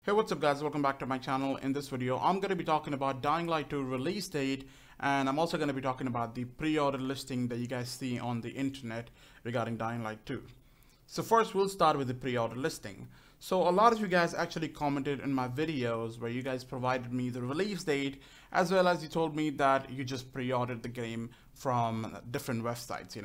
Hey, what's up guys, welcome back to my channel. In this video I'm going to be talking about Dying Light 2 release date, and I'm also going to be talking about the pre-order listing that you guys see on the internet regarding Dying Light 2. So first we'll start with the pre-order listing. So a lot of you guys actually commented in my videos where you guys provided me the release date, as well as you told me that you just pre-ordered the game from different websites,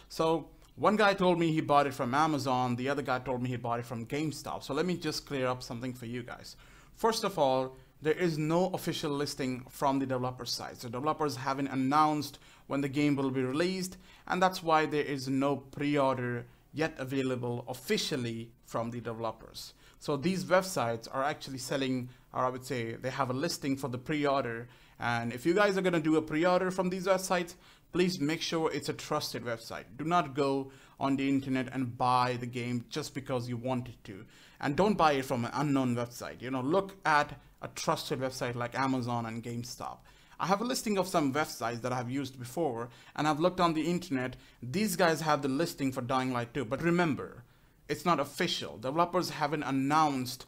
So one guy told me he bought it from Amazon, the other guy told me he bought it from GameStop. So let me just clear up something for you guys. First of all, there is no official listing from the developer side. So developers haven't announced when the game will be released, and that's why there is no pre-order yet available officially from the developers. So these websites are actually selling, or I would say they have a listing for the pre-order. And if you guys are going to do a pre-order from these websites, please make sure it's a trusted website. Do not go on the internet and buy the game just because you wanted to. And don't buy it from an unknown website. Look at a trusted website like Amazon and GameStop. I have a listing of some websites that I've used before, and I've looked on the internet. These guys have the listing for Dying Light 2, but remember, it's not official. Developers haven't announced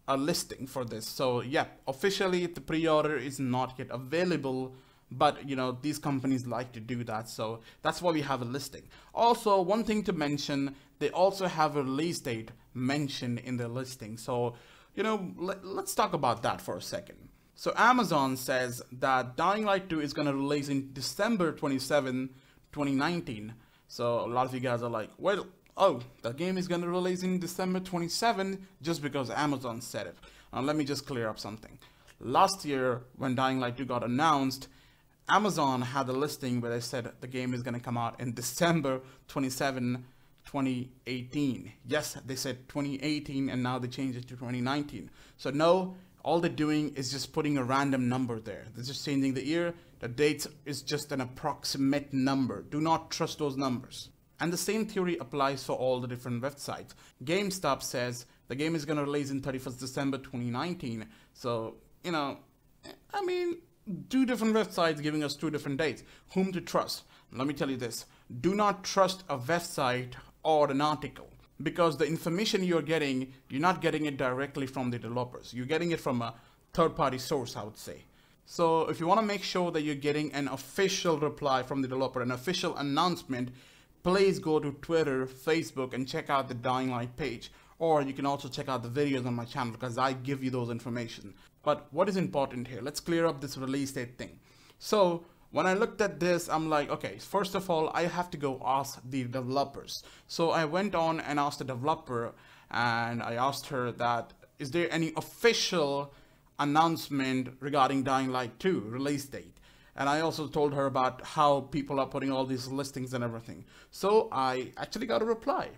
a listing for this. So yeah, officially the pre-order is not yet available, but these companies like to do that, so that's why we have a listing. Also, one thing to mention, they also have a release date mentioned in their listing. So let's talk about that for a second. So Amazon says that Dying Light 2 is going to release in December 27, 2019. So a lot of you guys are like, well, oh, the game is going to release in December 27 just because Amazon said it. Now let me just clear up something. Last year when Dying Light 2 got announced, Amazon had a listing where they said the game is going to come out in December 27, 2018. Yes, they said 2018, and now they changed it to 2019. So no, all they're doing is just putting a random number there. They're just changing the year. The date is just an approximate number. Do not trust those numbers. And the same theory applies for all the different websites. GameStop says the game is going to release in 31st December 2019. So, two different websites giving us two different dates. Whom to trust? Let me tell you this. Do not trust a website or an article, because the information you're not getting it directly from the developers. You're getting it from a third-party source, I would say. So if you want to make sure that you're getting an official reply from the developer, an official announcement, please go to Twitter, Facebook, and check out the Dying Light page. Or you can also check out the videos on my channel, because I give you those information. But what is important here? Let's clear up this release date thing. So when I looked at this, I'm like, okay, first of all, I have to go ask the developers. So I went on and asked the developer, and I asked her that, is there any official announcement regarding Dying Light 2 release date? And I also told her about how people are putting all these listings and everything. So I actually got a reply.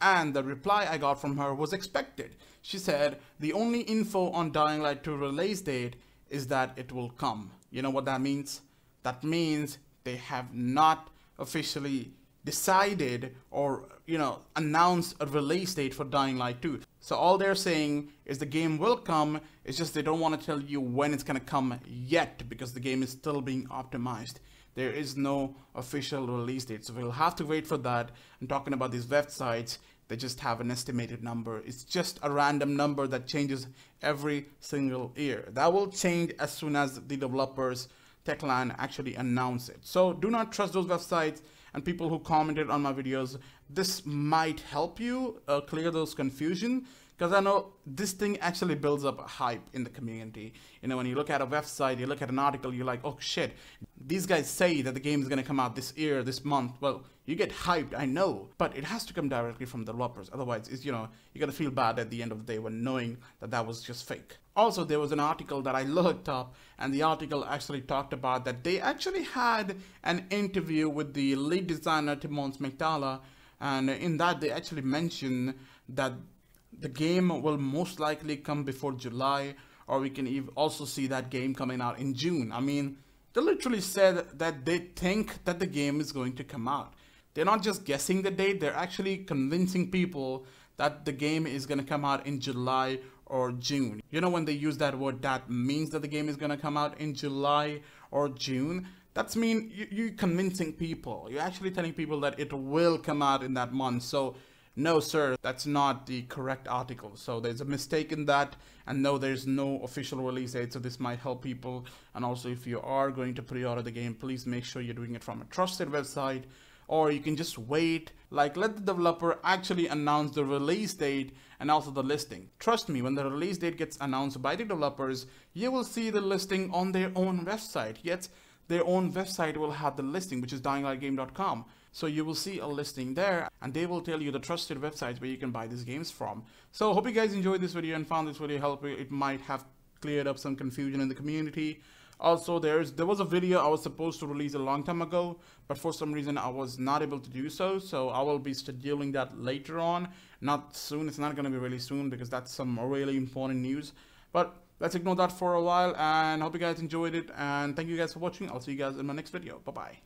And the reply I got from her was expected. She said, the only info on Dying Light 2 release date is that it will come. You know what that means? That means they have not officially decided or, announced a release date for Dying Light 2. So all they're saying is the game will come. It's just they don't want to tell you when it's going to come yet, because the game is still being optimized. There is no official release date, so we'll have to wait for that. And talking about these websites, they just have an estimated number. It's just a random number that changes every single year. That will change as soon as the developers, Techland, actually announce it. So do not trust those websites. And people who commented on my videos, this might help you clear those confusion, because I know this thing actually builds up a hype in the community. When you look at a website, you look at an article, you're like, oh shit, these guys say that the game is going to come out this year, this month. Well, you get hyped, I know, but it has to come directly from the developers. Otherwise, you're going to feel bad at the end of the day when knowing that that was just fake. Also, there was an article that I looked up, and the article actually talked about that they actually had an interview with the lead designer, Timon McTalla, and in that they actually mentioned that the game will most likely come before July, or we can also see that game coming out in June. I mean, they literally said that they think that the game is going to come out. They're not just guessing the date, they're actually convincing people that the game is going to come out in July or June. When they use that word, that means that the game is going to come out in July or June. That's mean you're convincing people. You're actually telling people that it will come out in that month. So no sir, that's not the correct article. So there's a mistake in that, and no, there's no official release date. So this might help people. And also, if you are going to pre-order the game, please make sure you're doing it from a trusted website, or you can just wait, like let the developer actually announce the release date and also the listing. Trust me, when the release date gets announced by the developers, you will see the listing on their own website. Yet their own website will have the listing, which is dyinglightgame.com. So you will see a listing there, and they will tell you the trusted websites where you can buy these games from. So hope you guys enjoyed this video and found this video helpful. It might have cleared up some confusion in the community. Also, there was a video I was supposed to release a long time ago, but for some reason I was not able to do so. So I will be scheduling that later on, not soon. It's not going to be really soon because that's some really important news. But let's ignore that for a while, and hope you guys enjoyed it. And thank you guys for watching. I'll see you guys in my next video. Bye bye.